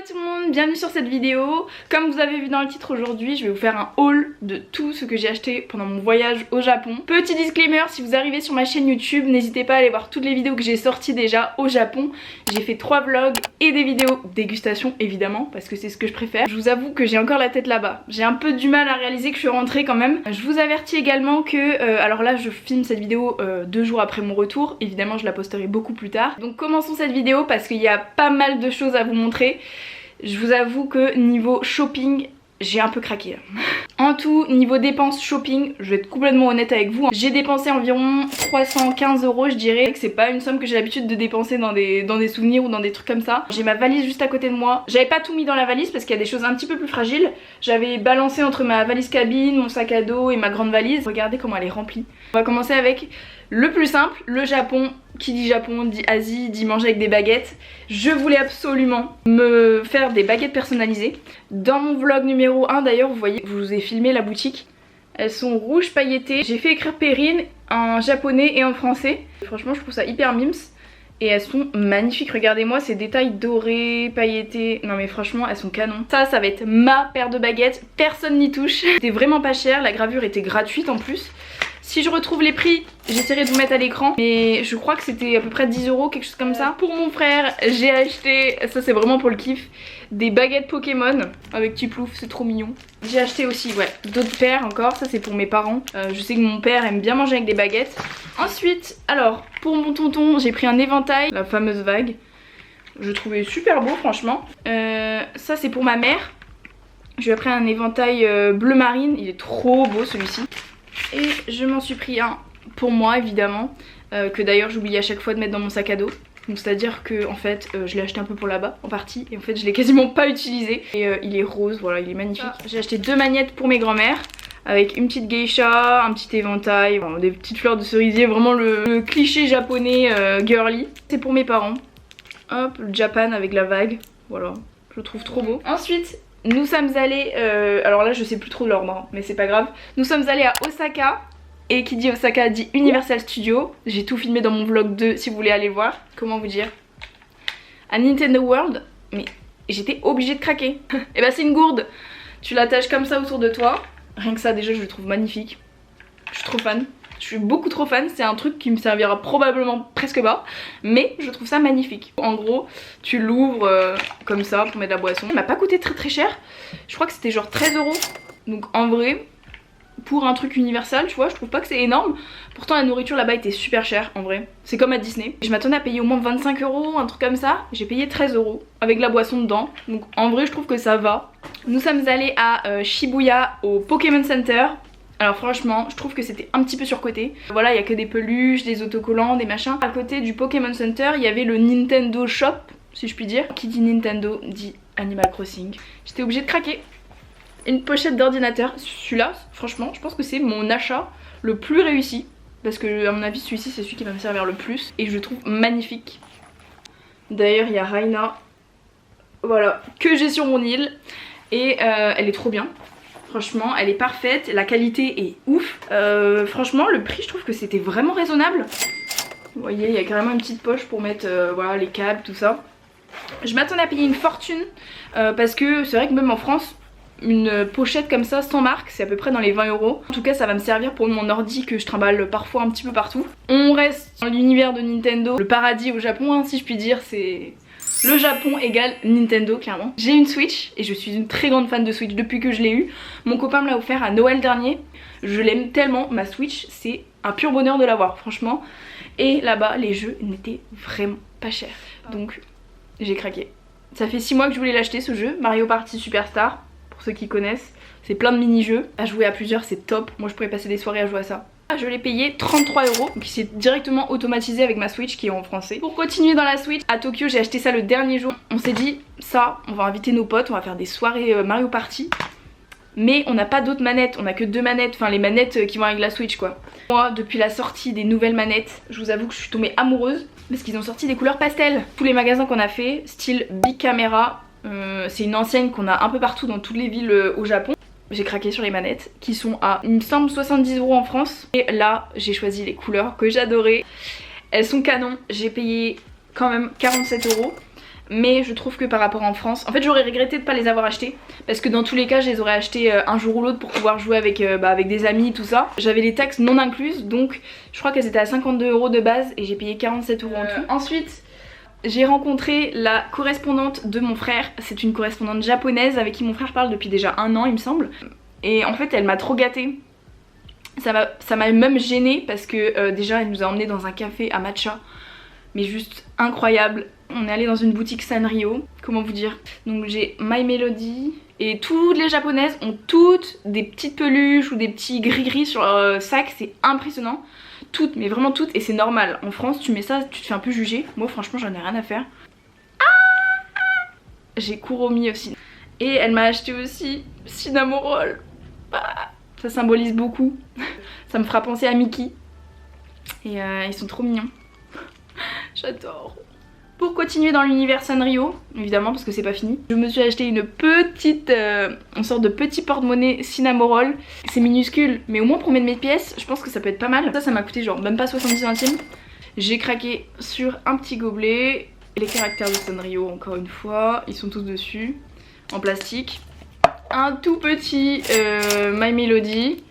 tout le monde, bienvenue sur cette vidéo. Comme vous avez vu dans le titre aujourd'hui, je vais vous faire un haul de tout ce que j'ai acheté pendant mon voyage au Japon. Petit disclaimer, si vous arrivez sur ma chaîne YouTube, n'hésitez pas à aller voir toutes les vidéos que j'ai sorties déjà au Japon. J'ai fait 3 vlogs et des vidéos dégustation évidemment, parce que c'est ce que je préfère. Je vous avoue que j'ai encore la tête là-bas. J'ai un peu du mal à réaliser que je suis rentrée quand même. Je vous avertis également que, alors là je filme cette vidéo 2 jours après mon retour. Évidemment je la posterai beaucoup plus tard. Donc commençons cette vidéo parce qu'il y a pas mal de choses à vous montrer. Je vous avoue que niveau shopping, j'ai un peu craqué là. En tout, niveau dépenses shopping, je vais être complètement honnête avec vous, j'ai dépensé environ 315 € je dirais. C'est pas une somme que j'ai l'habitude de dépenser dans des souvenirs ou dans des trucs comme ça. J'ai ma valise juste à côté de moi. J'avais pas tout mis dans la valise parce qu'il y a des choses un petit peu plus fragiles. J'avais balancé entre ma valise cabine, mon sac à dos et ma grande valise. Regardez comment elle est remplie. On va commencer avec le plus simple, le Japon. Qui dit Japon dit Asie, dit manger avec des baguettes. Je voulais absolument me faire des baguettes personnalisées. Dans mon vlog numéro 1 d'ailleurs, vous voyez, je vous ai filmé la boutique. Elles sont rouges pailletées. J'ai fait écrire Perrine en japonais et en français. Franchement je trouve ça hyper mimes. Et elles sont magnifiques, regardez-moi ces détails dorés, pailletés. Non mais franchement elles sont canon. Ça va être ma paire de baguettes, personne n'y touche. C'était vraiment pas cher, la gravure était gratuite en plus. Si je retrouve les prix, j'essaierai de vous mettre à l'écran. Mais je crois que c'était à peu près 10 €, quelque chose comme ça. Pour mon frère, j'ai acheté, ça c'est vraiment pour le kiff, des baguettes Pokémon avec Tiplouf, c'est trop mignon. J'ai acheté aussi, ouais, d'autres paires encore, ça c'est pour mes parents. Je sais que mon père aime bien manger avec des baguettes. Ensuite, alors, pour mon tonton, j'ai pris un éventail, la fameuse vague. Je trouvais super beau franchement. Ça c'est pour ma mère. Je lui ai pris un éventail bleu marine, il est trop beau celui-ci. Et je m'en suis pris un pour moi évidemment, que d'ailleurs j'oublie à chaque fois de mettre dans mon sac à dos. Donc c'est à dire que en fait je l'ai acheté un peu pour là-bas en partie et en fait je l'ai quasiment pas utilisé. Et il est rose, voilà, il est magnifique. J'ai acheté 2 magnettes pour mes grands-mères avec une petite geisha, un petit éventail, bon, des petites fleurs de cerisier, vraiment le cliché japonais girly. C'est pour mes parents. Hop, le Japan avec la vague, voilà, je le trouve trop beau. Ensuite nous sommes allés, alors là je sais plus trop l'ordre hein, mais c'est pas grave. Nous sommes allés à Osaka. Et qui dit Osaka dit Universal Studios. J'ai tout filmé dans mon vlog 2 si vous voulez aller voir. Comment vous dire, à Nintendo World. Mais j'étais obligée de craquer. Et bah c'est une gourde. Tu l'attaches comme ça autour de toi. Rien que ça déjà je le trouve magnifique. Je suis trop fan. Je suis beaucoup trop fan, c'est un truc qui me servira probablement presque pas, mais je trouve ça magnifique. En gros, tu l'ouvres comme ça pour mettre la boisson. Il m'a pas coûté très cher, je crois que c'était genre 13 €. Donc en vrai, pour un truc universal, tu vois, je trouve pas que c'est énorme. Pourtant la nourriture là-bas était super chère en vrai. C'est comme à Disney. Je m'attendais à payer au moins 25 €, un truc comme ça. J'ai payé 13 € avec la boisson dedans. Donc en vrai je trouve que ça va. Nous sommes allés à Shibuya au Pokémon Center. Alors franchement je trouve que c'était un petit peu surcoté. Voilà, il y a que des peluches, des autocollants, des machins. À côté du Pokémon Center il y avait le Nintendo Shop, si je puis dire. Qui dit Nintendo dit Animal Crossing. J'étais obligée de craquer. Une pochette d'ordinateur, celui-là franchement je pense que c'est mon achat le plus réussi. Parce que à mon avis celui-ci c'est celui qui va me servir le plus. Et je le trouve magnifique. D'ailleurs il y a Raina, voilà, que j'ai sur mon île. Et elle est trop bien. Franchement elle est parfaite, la qualité est ouf. Franchement le prix je trouve que c'était vraiment raisonnable. Vous voyez il y a carrément une petite poche pour mettre voilà, les câbles tout ça. Je m'attendais à payer une fortune parce que c'est vrai que même en France une pochette comme ça sans marque c'est à peu près dans les 20 €. En tout cas ça va me servir pour mon ordi que je trimballe parfois un petit peu partout. On reste dans l'univers de Nintendo, le paradis au Japon hein, si je puis dire, c'est... Le Japon égale Nintendo clairement. J'ai une Switch et je suis une très grande fan de Switch depuis que je l'ai eu. Mon copain me l'a offert à Noël dernier. Je l'aime tellement, ma Switch c'est un pur bonheur de l'avoir franchement. Et là-bas les jeux n'étaient vraiment pas chers. Donc j'ai craqué. Ça fait 6 mois que je voulais l'acheter ce jeu, Mario Party Superstar. Pour ceux qui connaissent, c'est plein de mini-jeux. À jouer à plusieurs c'est top, moi je pourrais passer des soirées à jouer à ça. Je l'ai payé 33 €, donc il s'est directement automatisé avec ma Switch qui est en français. Pour continuer dans la Switch, à Tokyo j'ai acheté ça le dernier jour. On s'est dit ça, on va inviter nos potes, on va faire des soirées Mario Party. Mais on n'a pas d'autres manettes, on a que 2 manettes, enfin les manettes qui vont avec la Switch quoi. Moi depuis la sortie des nouvelles manettes, je vous avoue que je suis tombée amoureuse parce qu'ils ont sorti des couleurs pastel. Tous les magasins qu'on a fait, style Big Camera, c'est une enseigne qu'on a un peu partout dans toutes les villes au Japon. J'ai craqué sur les manettes qui sont à, il me semble, 70 € en France. Et là j'ai choisi les couleurs que j'adorais. Elles sont canon, j'ai payé quand même 47 €. mais je trouve que par rapport en France, en fait j'aurais regretté de pas les avoir achetés parce que dans tous les cas je les aurais achetés un jour ou l'autre pour pouvoir jouer avec, avec des amis tout ça. J'avais les taxes non incluses, donc je crois qu'elles étaient à 52 € de base et j'ai payé 47 € en tout. Ensuite j'ai rencontré la correspondante de mon frère, c'est une correspondante japonaise avec qui mon frère parle depuis déjà 1 an il me semble. Et en fait elle m'a trop gâtée. Ça m'a même gênée parce que déjà elle nous a emmenés dans un café à matcha, mais juste incroyable. On est allé dans une boutique Sanrio, comment vous dire. Donc j'ai My Melody et toutes les japonaises ont toutes des petites peluches ou des petits gris-gris sur leur sac, c'est impressionnant. Toutes, mais vraiment toutes, et c'est normal. En France tu mets ça, tu te fais un peu juger. Moi franchement j'en ai rien à faire. J'ai Kuromi aussi. Et elle m'a acheté aussi Cinnamoroll. Ça symbolise beaucoup. Ça me fera penser à Mickey. Et ils sont trop mignons. J'adore. Pour continuer dans l'univers Sanrio, évidemment parce que c'est pas fini, je me suis acheté une petite, une sorte de petit porte-monnaie Cinnamoroll. C'est minuscule, mais au moins pour mettre mes pièces, je pense que ça peut être pas mal. Ça m'a coûté genre même pas 70 centimes. J'ai craqué sur un petit gobelet. Les caractères de Sanrio, encore une fois, ils sont tous dessus, en plastique. Un tout petit My Melody.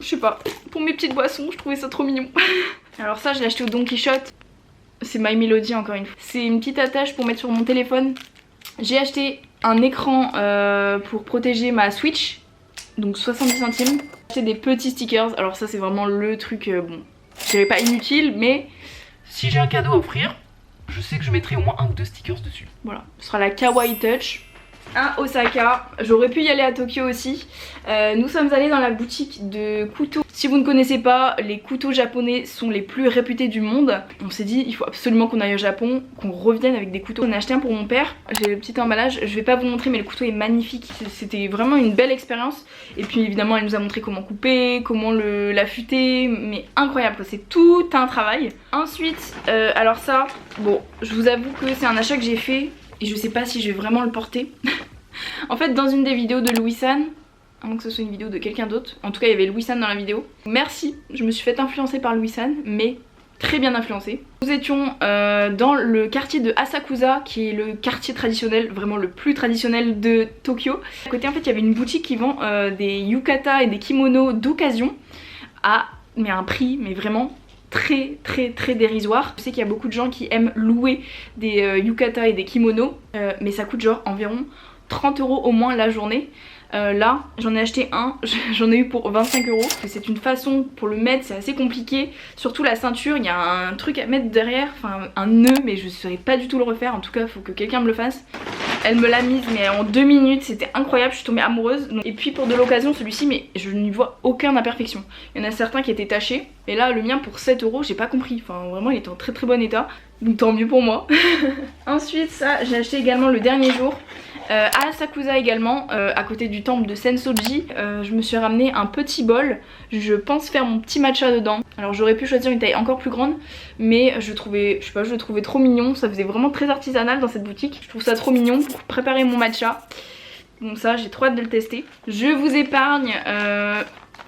Je sais pas, pour mes petites boissons, je trouvais ça trop mignon. Alors ça je l'ai acheté au Don Quichotte. C'est My Melody encore une fois. C'est une petite attache pour mettre sur mon téléphone. J'ai acheté un écran pour protéger ma Switch. Donc 70 centimes. J'ai acheté des petits stickers. Alors ça c'est vraiment le truc, bon, je dirais pas inutile, mais si j'ai un cadeau à offrir, je sais que je mettrai au moins 1 ou 2 stickers dessus. Voilà, ce sera la Kawaii Touch. À Osaka, j'aurais pu y aller à Tokyo aussi. Nous sommes allés dans la boutique de couteaux. Si vous ne connaissez pas, les couteaux japonais sont les plus réputés du monde. On s'est dit il faut absolument qu'on aille au Japon, qu'on revienne avec des couteaux. On a acheté un pour mon père, j'ai le petit emballage, je vais pas vous montrer mais le couteau est magnifique. C'était vraiment une belle expérience. Et puis évidemment elle nous a montré comment couper, comment l'affûter, mais incroyable, c'est tout un travail. Ensuite, alors ça, bon je vous avoue que c'est un achat que j'ai fait et je sais pas si je vais vraiment le porter. En fait dans une des vidéos de Louis San, à moins que ce soit une vidéo de quelqu'un d'autre, en tout cas il y avait Louis San dans la vidéo. Merci, je me suis fait influencer par Louis San, mais très bien influencée. Nous étions dans le quartier de Asakusa, qui est le quartier traditionnel, vraiment le plus traditionnel de Tokyo. À côté en fait il y avait une boutique qui vend des yukata et des kimonos d'occasion à un prix mais vraiment très dérisoire. Je sais qu'il y a beaucoup de gens qui aiment louer des yukata et des kimonos, mais ça coûte genre environ 30 € au moins la journée. Là j'en ai acheté un, j'en ai eu pour 25 €. C'est une façon pour le mettre, c'est assez compliqué. Surtout la ceinture, il y a un truc à mettre derrière, enfin un nœud, mais je ne saurais pas du tout le refaire. En tout cas il faut que quelqu'un me le fasse. Elle me l'a mise mais en 2 minutes, c'était incroyable, je suis tombée amoureuse. Et puis pour de l'occasion celui-ci, mais je n'y vois aucune imperfection. Il y en a certains qui étaient tachés, et là le mien pour 7 €, j'ai pas compris. Enfin vraiment il était en très bon état, donc tant mieux pour moi. Ensuite ça j'ai acheté également le dernier jour. À Asakusa également, à côté du temple de Sensoji, je me suis ramené un petit bol. Je pense faire mon petit matcha dedans. Alors j'aurais pu choisir une taille encore plus grande, mais je trouvais, je sais pas, je le trouvais trop mignon. Ça faisait vraiment très artisanal dans cette boutique. Je trouve ça trop mignon pour préparer mon matcha. Donc ça j'ai trop hâte de le tester. Je vous épargne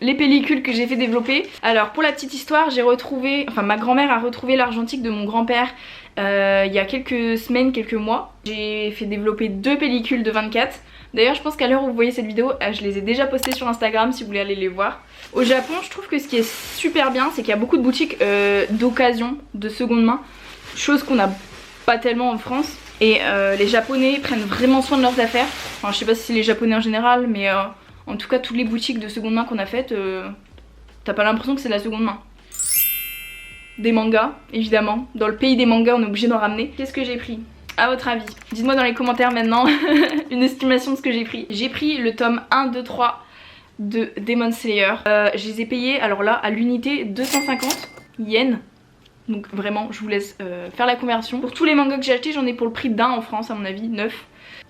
les pellicules que j'ai fait développer. Alors pour la petite histoire, j'ai retrouvé, enfin ma grand-mère a retrouvé l'argentique de mon grand-père il y a quelques semaines, quelques mois. J'ai fait développer 2 pellicules de 24. D'ailleurs je pense qu'à l'heure où vous voyez cette vidéo, je les ai déjà postées sur Instagram si vous voulez aller les voir. Au Japon je trouve que ce qui est super bien, c'est qu'il y a beaucoup de boutiques d'occasion, de seconde main. Chose qu'on n'a pas tellement en France. Et les Japonais prennent vraiment soin de leurs affaires. Enfin je sais pas si c'est les Japonais en général, mais en tout cas toutes les boutiques de seconde main qu'on a faites, t'as pas l'impression que c'est de la seconde main. Des mangas, évidemment. Dans le pays des mangas, on est obligé d'en ramener. Qu'est-ce que j'ai pris à votre avis? Dites-moi dans les commentaires maintenant une estimation de ce que j'ai pris. J'ai pris le tome 1, 2, 3 de Demon Slayer. Je les ai payés, alors là, à l'unité 250 yens. Donc vraiment, je vous laisse faire la conversion. Pour tous les mangas que j'ai achetés, j'en ai pour le prix d'un en France, à mon avis, 9.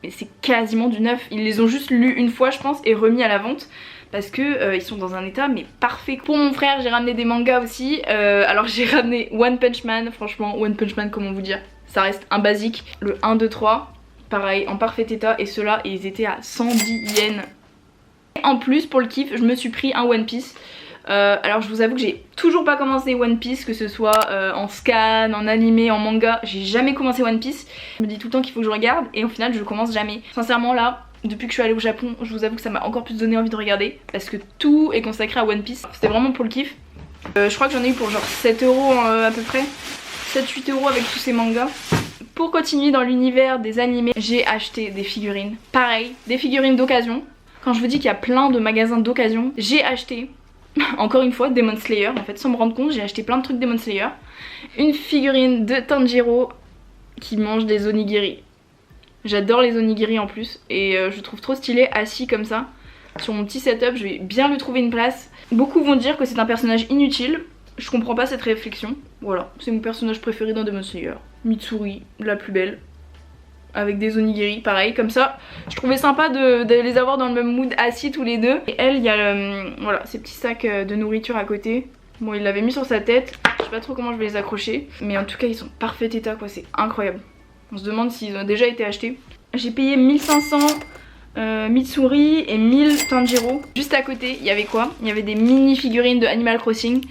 Mais c'est quasiment du neuf. Ils les ont juste lus une fois, je pense, et remis à la vente. Parce que ils sont dans un état mais parfait. Pour mon frère j'ai ramené des mangas aussi. Alors j'ai ramené One Punch Man. Franchement One Punch Man, comment vous dire, ça reste un basique. Le 1, 2, 3 pareil en parfait état. Et ceux-là ils étaient à 110 yens. En plus pour le kiff je me suis pris un One Piece. Alors je vous avoue que j'ai toujours pas commencé One Piece, que ce soit en scan, en animé, en manga. J'ai jamais commencé One Piece. Je me dis tout le temps qu'il faut que je regarde et au final je commence jamais. Sincèrement là, depuis que je suis allée au Japon, je vous avoue que ça m'a encore plus donné envie de regarder parce que tout est consacré à One Piece. C'était vraiment pour le kiff. Je crois que j'en ai eu pour genre 7 € à peu près. 7-8 € avec tous ces mangas. Pour continuer dans l'univers des animés, j'ai acheté des figurines. Pareil, des figurines d'occasion. Quand je vous dis qu'il y a plein de magasins d'occasion, j'ai acheté, encore une fois, Demon Slayer. En fait, sans me rendre compte, j'ai acheté plein de trucs Demon Slayer. Une figurine de Tanjiro qui mange des onigiri. J'adore les onigiri en plus et je trouve trop stylé assis comme ça. Sur mon petit setup, je vais bien lui trouver une place. Beaucoup vont dire que c'est un personnage inutile. Je comprends pas cette réflexion. Voilà, c'est mon personnage préféré dans Demon Slayer. Mitsuri, la plus belle. Avec des onigiri, pareil, comme ça. Je trouvais sympa de les avoir dans le même mood assis tous les deux. Et elle, il y a voilà, ces petits sacs de nourriture à côté. Bon, il l'avait mis sur sa tête. Je sais pas trop comment je vais les accrocher. Mais en tout cas, ils sont en parfait état, quoi. C'est incroyable. On se demande s'ils ont déjà été achetés. J'ai payé 1500 Mitsuri et 1000 Tanjiro. Juste à côté, il y avait quoi? Il y avait des mini figurines de Animal Crossing.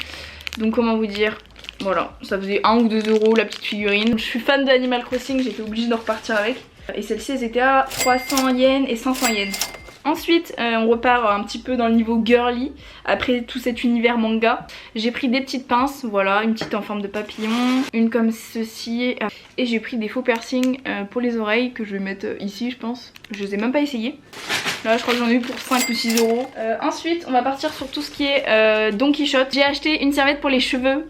Donc comment vous dire, voilà, ça faisait 1 ou 2 € la petite figurine. Je suis fan de Animal Crossing, j'étais obligée de repartir avec. Et celle-ci elles étaient à 300 yens et 500 yens. Ensuite on repart un petit peu dans le niveau girly. Après tout cet univers manga, j'ai pris des petites pinces, voilà, une petite en forme de papillon, une comme ceci. Et j'ai pris des faux piercings pour les oreilles que je vais mettre ici je pense. Je les ai même pas essayés. Là je crois que j'en ai eu pour 5 ou 6 €. Ensuite on va partir sur tout ce qui est Don Quichotte. J'ai acheté une serviette pour les cheveux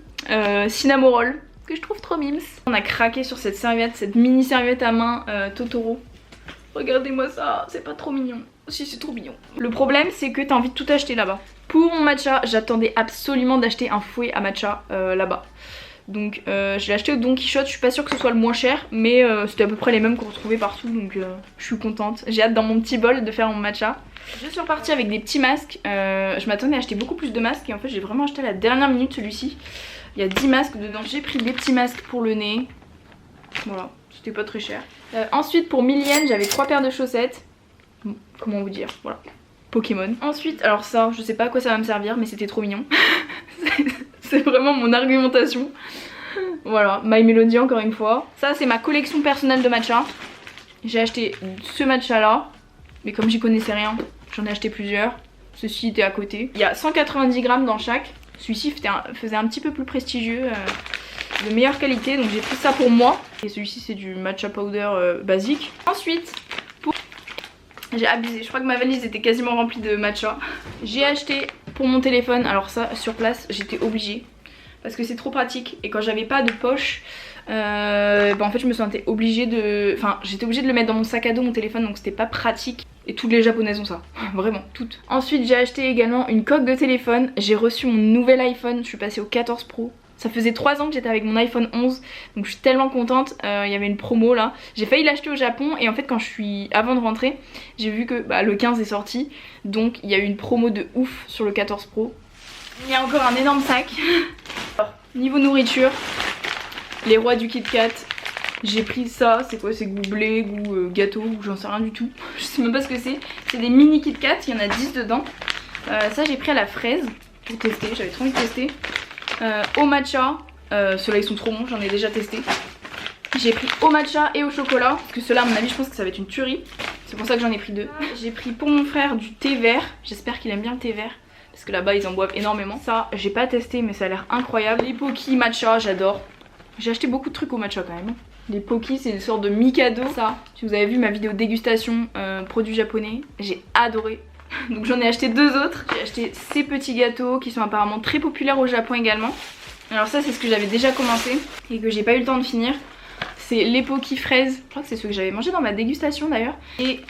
Cinnamoroll que je trouve trop mimes. On a craqué sur cette serviette, cette mini serviette à main Totoro. Regardez-moi ça, c'est pas trop mignon. Si, c'est trop mignon. Le problème c'est que t'as envie de tout acheter là-bas. Pour mon matcha, j'attendais absolument d'acheter un fouet à matcha là-bas. Donc je l'ai acheté au Don Quichotte, je suis pas sûre que ce soit le moins cher, mais c'était à peu près les mêmes qu'on retrouvait partout, donc je suis contente. J'ai hâte dans mon petit bol de faire mon matcha. Je suis repartie avec des petits masques. Je m'attendais à acheter beaucoup plus de masques et en fait j'ai vraiment acheté à la dernière minute celui-ci. Il y a 10 masques dedans. J'ai pris des petits masques pour le nez. Voilà, c'était pas très cher. Ensuite pour 1000 yens, j'avais 3 paires de chaussettes. Comment vous dire, voilà. Pokémon. Ensuite, alors ça, je sais pas à quoi ça va me servir, mais c'était trop mignon. C'est vraiment mon argumentation. Voilà, My Melody encore une fois. Ça c'est ma collection personnelle de matcha. J'ai acheté ce matcha là, mais comme j'y connaissais rien, j'en ai acheté plusieurs. Ceci était à côté. Il y a 190 grammes dans chaque. Celui-ci faisait un petit peu plus prestigieux, de meilleure qualité, donc j'ai pris ça pour moi. Et celui-ci c'est du matcha powder basique. Ensuite, j'ai abusé, je crois que ma valise était quasiment remplie de matcha. J'ai acheté pour mon téléphone, alors ça sur place j'étais obligée parce que c'est trop pratique. Et quand j'avais pas de poche, en fait je me sentais obligée de... Enfin j'étais obligée de le mettre dans mon sac à dos, mon téléphone, donc c'était pas pratique. Et toutes les japonaises ont ça, vraiment toutes. Ensuite j'ai acheté également une coque de téléphone. J'ai reçu mon nouvel iPhone, je suis passée au 14 Pro. Ça faisait 3 ans que j'étais avec mon iPhone 11, donc je suis tellement contente. Il y avait une promo là. J'ai failli l'acheter au Japon et en fait quand avant de rentrer, j'ai vu que le 15 est sorti. Donc il y a eu une promo de ouf sur le 14 Pro. Il y a encore un énorme sac. Alors, niveau nourriture, les rois du Kit Kat. J'ai pris ça, c'est quoi? C'est goût blé, goût gâteau, ou j'en sais rien du tout. Je sais même pas ce que c'est. C'est des mini Kit Kat, il y en a 10 dedans. Ça j'ai pris à la fraise pour tester, j'avais trop envie de tester. Au matcha, ceux-là ils sont trop bons, j'en ai déjà testé. J'ai pris au matcha et au chocolat, parce que ceux-là à mon avis je pense que ça va être une tuerie. C'est pour ça que j'en ai pris 2. J'ai pris pour mon frère du thé vert, j'espère qu'il aime bien le thé vert, parce que là-bas ils en boivent énormément. Ça j'ai pas testé mais ça a l'air incroyable. Les Poki matcha, j'adore. J'ai acheté beaucoup de trucs au matcha quand même. Les Poki c'est une sorte de Mikado. Ça, si vous avez vu ma vidéo dégustation produits japonais, j'ai adoré. Donc j'en ai acheté 2 autres. J'ai acheté ces petits gâteaux qui sont apparemment très populaires au Japon également. Alors ça c'est ce que j'avais déjà commencé et que j'ai pas eu le temps de finir. C'est les Poki fraises. Je crois que c'est ceux que j'avais mangé dans ma dégustation d'ailleurs. Et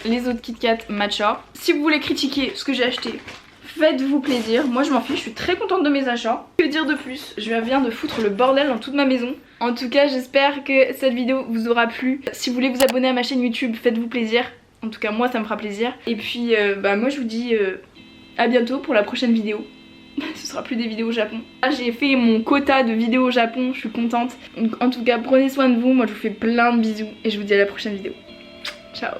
les autres Kit Kat matcha. Si vous voulez critiquer ce que j'ai acheté, faites-vous plaisir. Moi je m'en fiche, je suis très contente de mes achats. Que dire de plus? Je viens de foutre le bordel dans toute ma maison. En tout cas j'espère que cette vidéo vous aura plu. Si vous voulez vous abonner à ma chaîne YouTube, faites-vous plaisir. En tout cas moi ça me fera plaisir. Et puis moi je vous dis à bientôt pour la prochaine vidéo. Ce sera plus des vidéos au Japon. Là j'ai fait mon quota de vidéos au Japon, je suis contente. Donc en tout cas prenez soin de vous, moi je vous fais plein de bisous et je vous dis à la prochaine vidéo. Ciao.